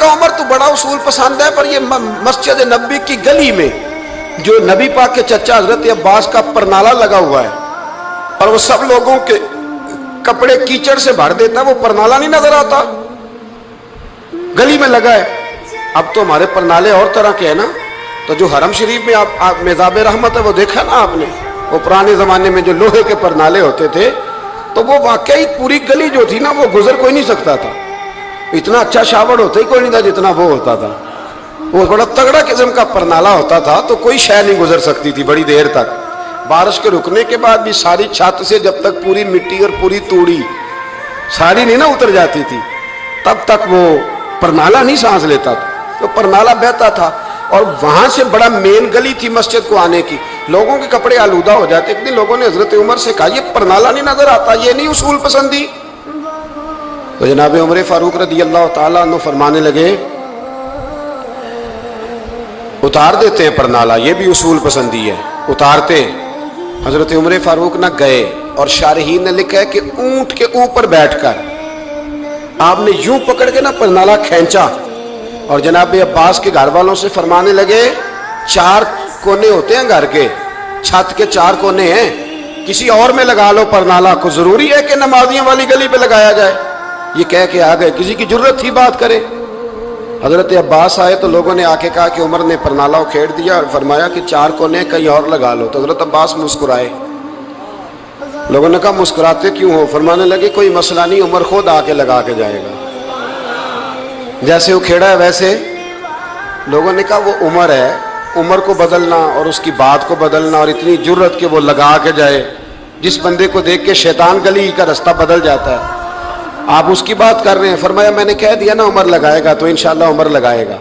لگا عمر تو بڑا اصول پسند ہے، پر یہ مسجد نبی کی گلی میں جو نبی پاک کے چچا حضرت عباس کا پرنالہ لگا ہوا ہے اور وہ سب لوگوں کے کپڑے کیچڑ سے بھر دیتا ہے، وہ پرنالہ نہیں نظر آتا؟ گلی میں لگا ہے۔ اب تو ہمارے پرنالے اور طرح کے ہیں نا، تو جو حرم شریف میں آپ میزاب رحمت ہے وہ دیکھا نا آپ نے، وہ پرانے زمانے میں جو لوہے کے پرنالے ہوتے تھے، تو وہ واقعی پوری گلی جو تھی نا وہ گزر کوئی نہیں سکتا تھا، اتنا اچھا شاور ہوتا ہی کوئی نہیں تھا جتنا وہ ہوتا تھا، وہ بڑا تگڑا قسم کا پرنالہ ہوتا تھا، تو کوئی شے نہیں گزر سکتی تھی بڑی دیر تک۔ بارش کے رکنے کے بعد بھی ساری چھت سے جب تک پوری مٹی اور پوری توڑی ساری نہیں نا اتر جاتی تھی تب تک وہ پرنالہ نہیں سانس لیتا تھا، تو پرنالہ بہتا تھا۔ اور وہاں سے بڑا مین گلی تھی مسجد کو آنے کی، لوگوں کے کپڑے آلودہ ہو جاتے۔ ایک دن لوگوں نے حضرت عمر سے کہا یہ پرنالہ نہیں نظر آتا، یہ نہیں اصول پسندی؟ تو جناب عمر فاروق رضی اللہ تعالیٰ عنہ فرمانے لگے اتار دیتے ہیں پرنالہ، یہ بھی اصول پسندی ہے، اتارتے ہیں۔ حضرت عمر فاروق نہ گئے، اور شارحین نے لکھا ہے کہ اونٹ کے اوپر بیٹھ کر آپ نے یوں پکڑ کے نا پرنالہ کھینچا، اور جناب عباس کے گھر والوں سے فرمانے لگے 4 کونے ہوتے ہیں گھر کے، چھت کے 4 کونے ہیں، کسی اور میں لگا لو پرنالہ کو، ضروری ہے کہ نمازیوں والی گلی پہ لگایا جائے؟ یہ کہہ کے آ گئے، کسی کی جرت تھی بات کرے؟ حضرت عباس آئے تو لوگوں نے آ کے کہا کہ عمر نے پرنالہ کھیڑ دیا اور فرمایا کہ 4 کونے کہیں اور لگا لو۔ تو حضرت عباس مسکرائے، لوگوں نے کہا مسکراتے کیوں ہو؟ فرمانے لگے کوئی مسئلہ نہیں، عمر خود آ کے لگا کے جائے گا، جیسے وہ کھیڑا ہے ویسے۔ لوگوں نے کہا وہ عمر ہے، عمر کو بدلنا اور اس کی بات کو بدلنا اور اتنی جرت کہ وہ لگا کے جائے، جس بندے کو دیکھ کے شیطان گلی کا رستہ بدل جاتا ہے، آپ اس کی بات کر رہے ہیں۔ فرمایا میں نے کہہ دیا نا عمر لگائے گا، تو انشاءاللہ عمر لگائے گا۔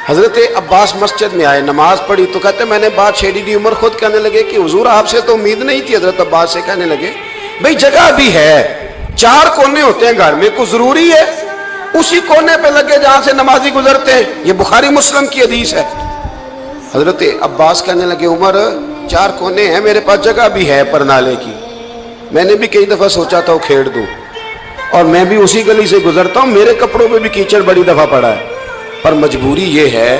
حضرت عباس مسجد میں آئے، نماز پڑھی تو کہتے میں نے بات چھیڑی دی۔ عمر خود کہنے لگے کہ حضور آپ سے تو امید نہیں تھی۔ حضرت عباس سے کہنے لگے بھئی جگہ بھی ہے، 4 کونے ہوتے ہیں گھر میں، کوئی ضروری ہے اسی کونے پہ لگے جہاں سے نمازی گزرتے ہیں؟ یہ بخاری مسلم کی حدیث ہے۔ حضرت عباس کہنے لگے عمر 4 کونے ہیں، میرے پاس جگہ بھی ہے پرنالے کی، میں نے بھی کئی دفعہ سوچا تھا وہ کھیڑ دوں، اور میں بھی اسی گلی سے گزرتا ہوں، میرے کپڑوں پہ بھی کیچڑ بڑی دفعہ پڑا ہے، پر مجبوری یہ ہے